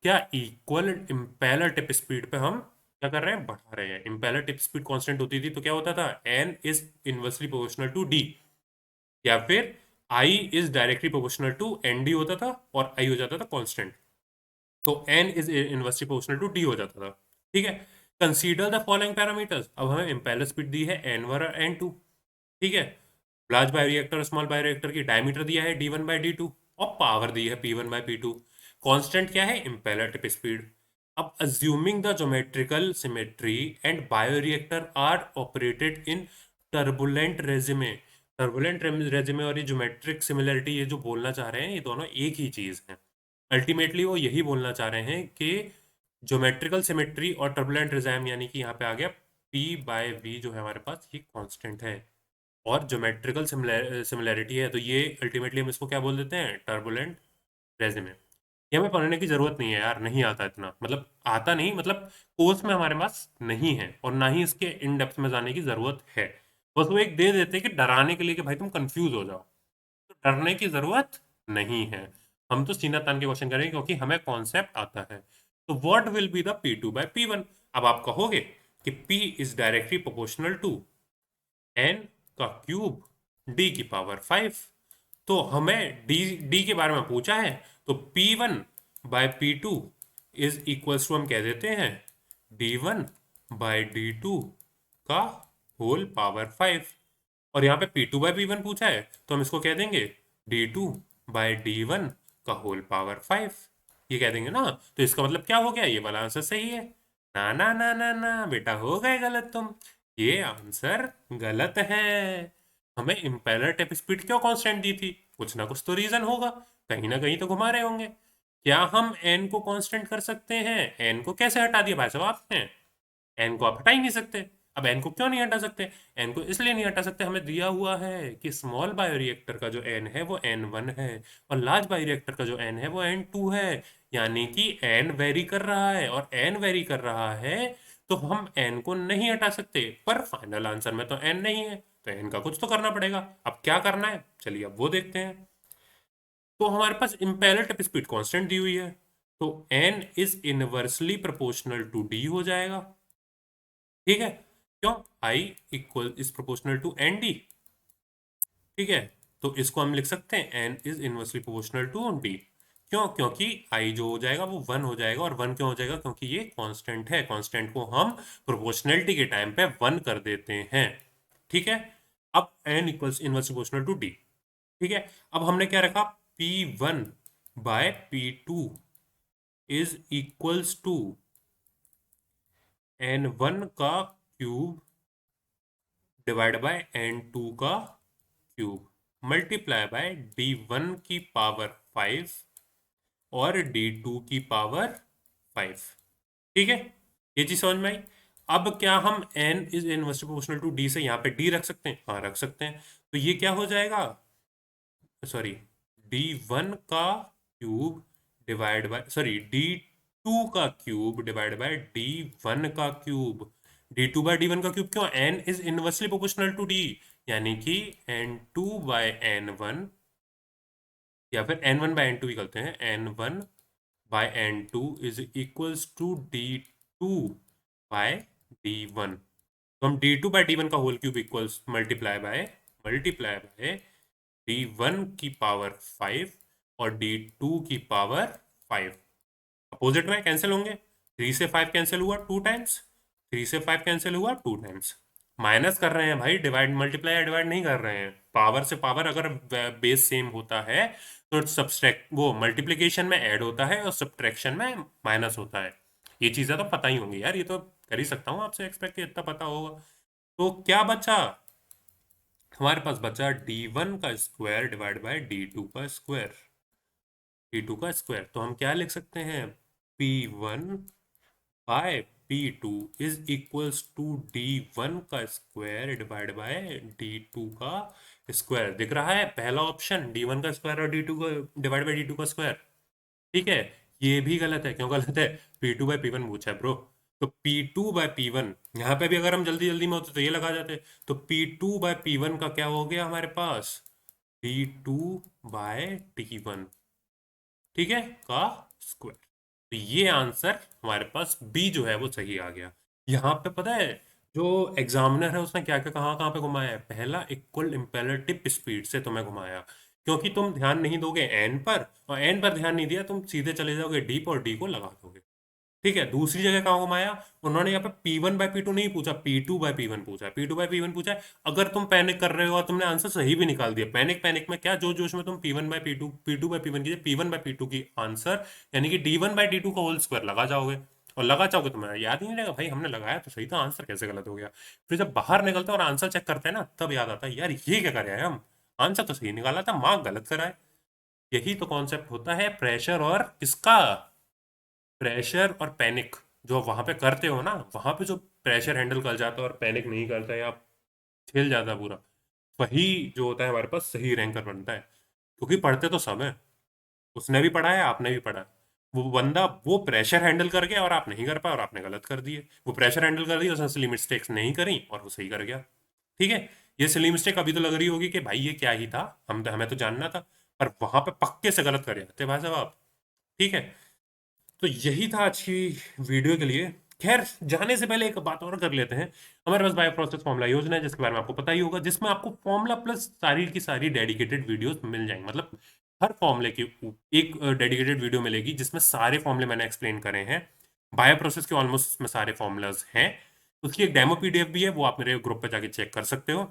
क्या इक्वल इम्पेलर टिप स्पीड पे हम क्या कर रहे हैं, बढ़ा रहे हैं। इम्पेलर टिप स्पीड कांस्टेंट होती थी तो क्या होता था, N is inversely proportional to D, या फिर I is directly proportional to ND होता था, और I हो जाता था कांस्टेंट, तो N is inversely proportional to D हो जाता था। ठीक है, कंसीडर द फॉलोइंग पैरामीटर्स। अब हमें इम्पेलर स्पीड दी है N1 और N2। ठीक है, लार्ज बायोरिएक्टर, स्मॉल बायोरिएक्टर की डायमीटर दिया है D1/D2, और पावर दी है P1/P2। कांस्टेंट क्या है, इम्पेलर टिप स्पीड। अब assuming the geometrical symmetry and bioreactor are operated in turbulent regime. Turbulent regime और ये ज्योमेट्रिक सिमिलरिटी, ये जो बोलना चाह रहे हैं, ये दोनों एक ही चीज है। अल्टीमेटली वो यही बोलना चाह रहे हैं कि ज्योमेट्रिकल सिमेट्री और टर्बुलेंट रेजिम, यानी कि यहाँ पे आ गया P/V जो है हमारे पास, ये कांस्टेंट है, और ज्योमेट्रिकल सिमिलैरिटी है, तो ये अल्टीमेटली हम इसको क्या बोल देते हैं, टर्बुलेंट रेजिमे। ये हमें पढ़ने की जरूरत नहीं है यार, नहीं आता इतना, मतलब आता नहीं, मतलब कोर्स में हमारे पास नहीं है, और ना ही इसके इन डेप्थ में जाने की जरूरत है। बस वो एक दे देते हैं कि डराने के लिए कि भाई तुम कंफ्यूज हो जाओ, तो डरने की जरूरत नहीं है। हम तो सीना तान के क्वेश्चन करेंगे क्योंकि हमें कॉन्सेप्ट आता है। तो what will be the P2/P1? अब आप कहोगे कि P is directly proportional to n का क्यूब d⁵ तो हमें डी के बारे में पूछा है, तो P1/P2 इज इक्वल्स टू हम कह देते हैं d1/d2 का होल पावर 5। और यहाँ पे P2/P1 पूछा है तो हम इसको कह देंगे d2/d1 का होल पावर 5। ये कह देंगे ना, तो इसका मतलब क्या हो गया, ये वाला आंसर सही है। ना ना ना ना ना बेटा, हो गए गलत तुम, ये आंसर गलत है। हमें इम्पेलर टेप स्पीड क्यों कांस्टेंट दी थी, कुछ ना कुछ तो रीजन होगा, कहीं ना कहीं तो घुमा रहे होंगे। क्या हम एन को कांस्टेंट कर सकते हैं? एन को कैसे हटा दिया भाई साहब आपने, एन को आप हटा ही नहीं सकते। अब एन को क्यों नहीं हटा सकते? एन को इसलिए नहीं हटा सकते, हमें दिया हुआ है कि स्मॉल बायोरिएक्टर का जो एन है वो N1 है, और लार्ज बायोरिएक्टर का जो एन है वो N2 है। यानी कि एन वेरी कर रहा है, और एन वेरी कर रहा है, तो हम एन को नहीं हटा सकते। पर फाइनल आंसर में तो एन नहीं है, तो एन का कुछ तो करना पड़ेगा। अब क्या करना है, चलिए अब वो देखते हैं। तो हमारे पास इम्पेलर टेप स्पीड कांस्टेंट दी हुई है, तो N is inversely proportional to D हो जाएगा। ठीक है, क्यों? I equal is proportional to N D. ठीक है, तो इसको हम लिख सकते हैं N is inversely proportional to D. क्यों? क्योंकि आई जो हो जाएगा वो वन हो जाएगा, और वन क्यों हो जाएगा, क्योंकि ये कांस्टेंट है, कांस्टेंट को हम प्रोपोर्शनलिटी के टाइम पे वन कर देते हैं। ठीक है, अब N equals inversely proportional to D. ठीक है, अब हमने क्या रखा, P1/P2 is equals to N1 का क्यूब डिवाइड बाय N2 का क्यूब मल्टीप्लाई बाय D1 की पावर 5 और D2 की पावर 5। ठीक है, ये चीज समझ में आई। अब क्या हम n is inversely proportional to d से यहाँ पे d रख सकते हैं? हाँ, रख सकते हैं। तो ये क्या हो जाएगा, सॉरी, D1 का cube divide by, sorry, D2 का क्यूब डिवाइड बाय D1 का क्यूब। D2/D1 का क्यूब क्यों? n is inversely proportional to d, यानी कि N2/N1, या फिर N1/N2 ही करते हैं, N1/N2 is equals to D2/D1। तो हम D2/D1 का whole cube equals multiply by D1 की पावर 5 और D2 की पावर 5। अपोजिट में कैंसिल होंगे, 3 से 5 कैंसिल हुआ 2 टाइम्स, 3 से 5 कैंसिल हुआ 2 टाइम्स। माइनस कर रहे हैं भाई, डिवाइड मल्टीप्लाई या डिवाइड नहीं कर रहे हैं। पावर से पावर अगर बेस सेम होता है तो सब्सट्रैक्ट, वो मल्टीप्लिकेशन में ऐड होता है और सब्ट्रैक्शन में माइनस होता है। ये चीज़ें तो पता ही होंगी यार, ये तो कर ही सकता हूँ आपसे एक्सपेक्ट कि इतना पता होगा। तो क्या बचा, हमारे पास बचा D1 का स्क्वायर डिवाइड बाय D2 का स्क्वायर। D2 का स्क्वायर तो हम क्या लिख सकते हैं, P1/P2 is equals to D1 का स्क्वायर डिवाइड बाय D2 का स्क्वायर। दिख रहा है पहला ऑप्शन, D1 का स्क्वायर और D2 का डिवाइड बाय D2 का स्क्वायर। ठीक है, ये भी गलत है। क्यों गलत है? P2/P1 पूछा है ब्रो। तो P2/P1 यहाँ पे भी अगर हम जल्दी जल्दी में होते तो ये लगा जाते। तो P2/P1 का क्या हो गया हमारे पास, D2/D1, ठीक है, का स्क्वायर। तो ये आंसर हमारे पास बी जो है वो सही आ गया। यहाँ पे पता है जो एग्जामिनर है उसने क्या क्या कहाँ कहाँ पे घुमाया है, पहला इक्वल इम्पेलर टिप स्पीड से तुम्हें घुमाया, क्योंकि तुम ध्यान नहीं दोगे एन पर, और एन पर ध्यान नहीं दिया तुम सीधे चले जाओगे डी पर और डी को लगा दोगे। ठीक है, दूसरी जगह कहाँ घुमाया, उन्होंने यहाँ पे P1/P2 नहीं पूछा, P2/P1 पूछा है, P2/P1 पूछा है। अगर तुम पैनिक कर रहे हो और तुमने आंसर सही भी निकाल दिया, पैनिक पैनिक में क्या, जो जोश में तुम P1/P2 P2/P1 कीजिए, P1/P2 की आंसर यानी कि D1/D2 का होल स्क्वायर लगा जाओगे, और लगा जाओगे तुम्हें याद ही नहीं रहेगा भाई हमने लगाया तो सही था, आंसर कैसे गलत हो गया। फिर जब बाहर निकलते हैं और आंसर चेक करते हैं ना, तब याद आता है यार ये क्या करे हम, आंसर तो सही निकाला था, मार्क गलत कराए। यही तो कॉन्सेप्ट होता है प्रेशर और किसका, प्रेशर और पैनिक। जो वहां पे करते हो ना, वहां पे जो प्रेशर हैंडल कर जाता है और पैनिक नहीं करता या खेल जाता है पूरा, वही जो होता है हमारे पास सही रैंकर बनता है। क्योंकि पढ़ते तो सब है, उसने भी पढ़ा है आपने भी पढ़ा है। वो बंदा वो प्रेशर हैंडल कर गया और आप नहीं कर पाए और आपने गलत कर दिए। वो प्रेशर हैंडल कर दिया, उसने सिली मिस्टेक्स नहीं करी और वो सही कर गया। ठीक है, ये सिली मिस्टेक अभी तो लग रही होगी कि भाई ये क्या ही था, हमें तो जानना था, पर वहां पे पक्के से गलत कर जाते भाई साहब आप। ठीक है, तो यही था आज की वीडियो के लिए। खैर, जाने से पहले एक बात और कर लेते हैं। हमारे पास बायो प्रोसेस फॉर्मूला योजना है, जिसके बारे में आपको पता ही होगा, जिसमें आपको फॉर्मूला प्लस सारी की सारी डेडिकेटेड वीडियोस मिल जाएंगी। मतलब हर फॉर्मूले की एक डेडिकेटेड वीडियो मिलेगी, जिसमें सारे फॉर्मूले मैंने एक्सप्लेन करे हैं। बायो प्रोसेस के ऑलमोस्ट उसमें सारे फॉर्मूलाज हैं। उसकी एक डेमो पीडीएफ भी है, वो आप मेरे ग्रुप पे जाके चेक कर सकते हो।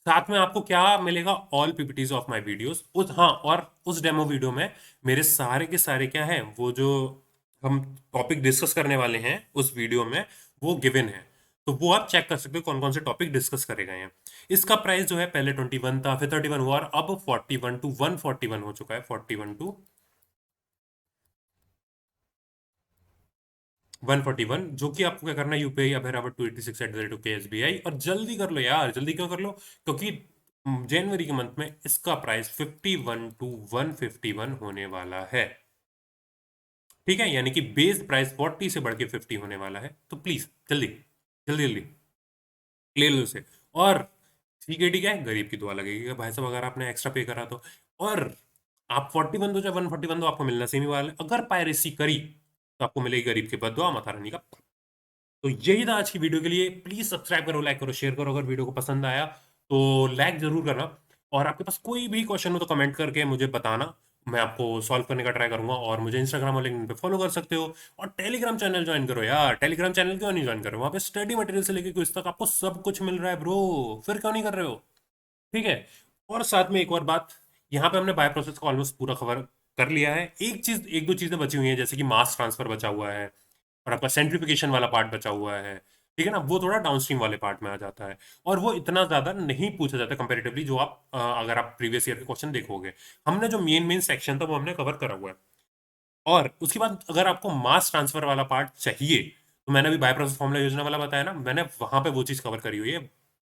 साथ में आपको क्या मिलेगा, all PPTs of my videos. उस हाँ, और उस डेमो वीडियो में मेरे सारे के सारे क्या हैं, वो जो हम टॉपिक डिस्कस करने वाले हैं उस वीडियो में, वो गिवन है। तो वो आप चेक कर सकते हो कौन कौन से टॉपिक डिस्कस करे गए हैं। इसका प्राइस जो है, पहले 21 था, फिर 31 हुआ, और अब 41 टू 141 हो चुका है। 41 जो कि आपको क्या करना है, यूपीआई अभेरावत 286@KSBI। और जल्दी कर लो यार, जल्दी क्यों कर लो, क्योंकि जनवरी के मंथ में इसका प्राइस 51 टू 151 होने वाला है। ठीक है, यानी कि बेस प्राइस 40 से बढ़ के 50 होने वाला है। तो प्लीज जल्दी जल्दी जल्दी ले लो इसे। और ठीक है, ठीक है, गरीब की दुआ लगेगी भाई साहब अगर आपने एक्स्ट्रा पे करा तो। और आप 41 दो चाहे 141 दो, आपको मिलना सेम ही वाला है। अगर पायरेसी करी तो आपको मिलेगी गरीब की बद्दुआ, माता रानी का। तो यही था आज की वीडियो के लिए। प्लीज सब्सक्राइब करो, लाइक करो, शेयर करो। अगर वीडियो को पसंद आया तो लाइक जरूर करना। और आपके पास कोई भी क्वेश्चन हो तो कमेंट करके मुझे बताना, मैं आपको सॉल्व करने का ट्राई करूंगा। और मुझे इंस्टाग्राम और लिंक्डइन पे फॉलो कर सकते हो। और टेलीग्राम चैनल ज्वाइन करो यार। टेलीग्राम चैनल क्यों नहीं ज्वाइन कर रहे हो? वहाँ पे स्टडी मटेरियल से लेकर क्विज तक आपको सब कुछ मिल रहा है ब्रो। फिर क्यों नहीं कर रहे हो? ठीक है। और साथ में एक और बात, यहाँ पे हमने बायो प्रोसेस का ऑलमोस्ट पूरा कवर कर लिया है। एक चीज, एक दो चीजें बची हुई हैं, जैसे कि मास ट्रांसफर बचा हुआ है, और आपका सेंट्रीफिकेशन वाला पार्ट बचा हुआ है। ठीक है ना, वो थोड़ा डाउनस्ट्रीम वाले पार्ट में आ जाता है, और वो इतना ज्यादा नहीं पूछा जाता कंपेरेटिवली। जो आप अगर आप प्रीवियस ईयर के क्वेश्चन देखोगे, हमने जो मेन मेन सेक्शन था वो हमने कवर करा हुआ है। और उसके बाद अगर आपको मास ट्रांसफर वाला पार्ट चाहिए, तो मैंने अभी बायो प्रोसेस फॉर्मूला योजना वाला बताया ना, मैंने वहां पे वो चीज कवर करी हुई है।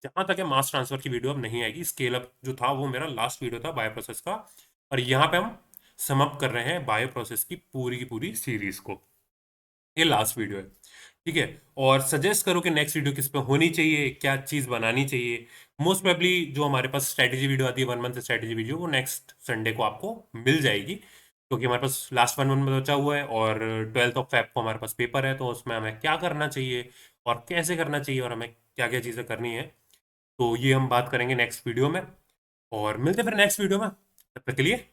जहां तक है मास ट्रांसफर की वीडियो अब नहीं आएगी। स्केल अप जो था वो मेरा लास्ट वीडियो था बायो प्रोसेस का। और यहाँ पे हम समअप कर रहे हैं बायो प्रोसेस की पूरी सीरीज को। ये लास्ट वीडियो है। ठीक है। और सजेस्ट करो कि नेक्स्ट वीडियो किस पे होनी चाहिए, क्या चीज़ बनानी चाहिए। मोस्ट प्रोबेबली जो हमारे पास स्ट्रैटेजी वीडियो आती है, 1 मंथ स्ट्रैटेजी वीडियो, वो नेक्स्ट संडे को आपको मिल जाएगी, क्योंकि हमारे पास लास्ट 1 मंथ बचा हुआ है। और 12 फेब को हमारे पास पेपर है, तो उसमें हमें क्या करना चाहिए और कैसे करना चाहिए और हमें क्या क्या चीज़ें करनी है, तो ये हम बात करेंगे नेक्स्ट वीडियो में। और मिलते हैं फिर नेक्स्ट वीडियो में। तब तक के लिए